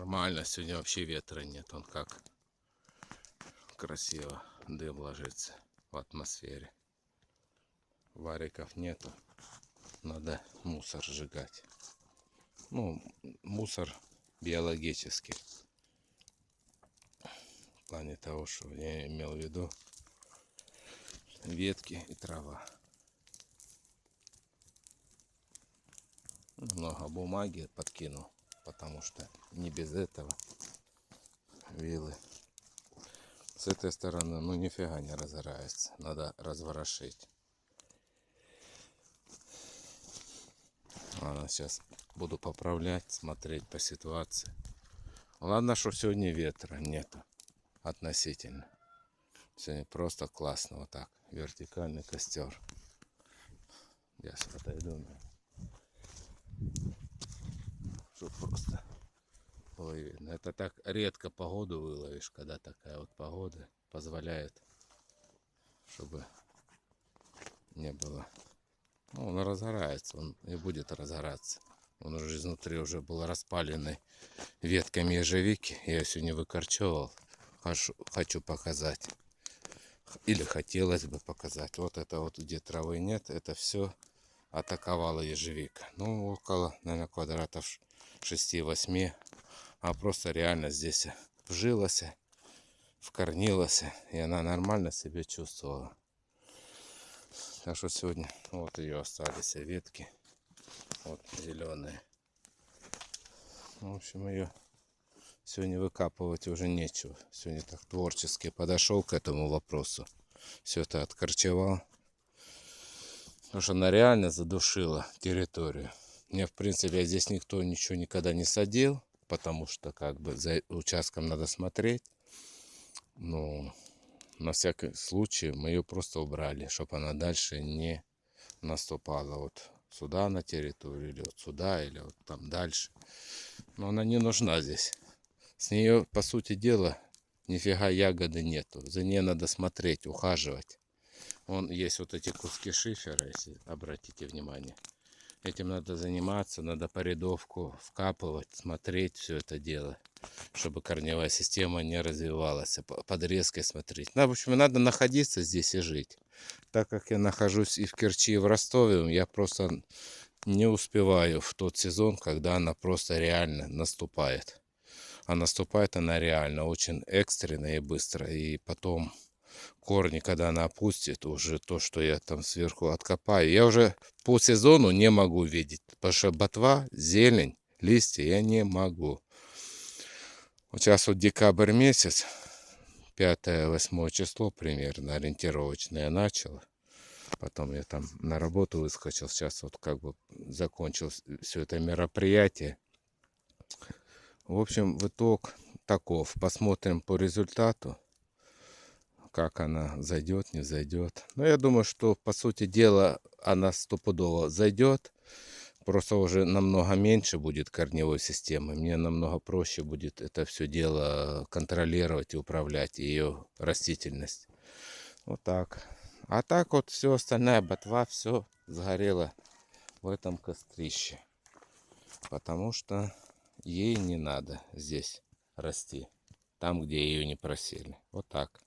Нормально, сегодня вообще ветра нет. Он как красиво дым ложится в атмосфере. Вариков нету. Надо мусор сжигать. Ну, мусор биологический. В плане того, что я имел в виду ветки и трава. Много бумаги подкинул, потому что не без этого вилы. С этой стороны, ну нифига не разгорается. Надо разворошить. Ладно, сейчас буду поправлять, смотреть по ситуации. Ладно, что сегодня ветра нету относительно. Сегодня просто классно вот так. Вертикальный костер. Я сейчас отойду. Что просто было видно. Это так редко погоду выловишь, когда такая вот погода позволяет, чтобы не было. Ну, он разгорается, он и будет разгораться. Он уже изнутри уже был распаленный ветками ежевики. Я ее сегодня выкорчевал. Хочу показать. Или хотелось бы показать. Вот это вот, где травы нет, это все атаковала ежевика. Ну, около, наверное, квадратов 6-8. А просто реально здесь вжилась, вкорнилась. И она нормально себя чувствовала. Так что сегодня вот ее остались ветки. Вот зеленые. В общем, ее сегодня выкапывать уже нечего. Сегодня так творчески подошел к этому вопросу. Все это откорчевал. Потому что она реально задушила территорию. Мне, в принципе, здесь никто ничего никогда не садил. Потому что как бы за участком надо смотреть. Но на всякий случай мы ее просто убрали. Чтобы она дальше не наступала вот сюда на территорию. Или вот сюда, или вот там дальше. Но она не нужна здесь. С нее, по сути дела, нифига ягоды нету. За ней надо смотреть, ухаживать. Вон есть вот эти куски шифера, если обратите внимание. Этим надо заниматься, надо порядовку вкапывать, смотреть все это дело, чтобы корневая система не развивалась. Подрезкой смотреть. Ну, в общем, надо находиться здесь и жить. Так как я нахожусь и в Керчи, и в Ростове, я просто не успеваю в тот сезон, когда она просто реально наступает. А наступает она реально очень экстренно и быстро. И потом корни, когда она опустит, уже то, что я там сверху откопаю, я уже по сезону не могу видеть. Потому что ботва, зелень, листья я не могу. Вот сейчас вот декабрь месяц, 5-8 число примерно, ориентировочно я начал. Потом я там на работу выскочил. Сейчас вот как бы закончил все это мероприятие. В общем, в итог таков. Посмотрим по результату, как она зайдет, не зайдет. Но я думаю, что по сути дела она стопудово зайдет. Просто уже намного меньше будет корневой системы. Мне намного проще будет это все дело контролировать и управлять ее растительность. Вот так. А так вот все остальная ботва, все сгорело в этом кострище. Потому что ей не надо здесь расти. Там, где ее не просили. Вот так.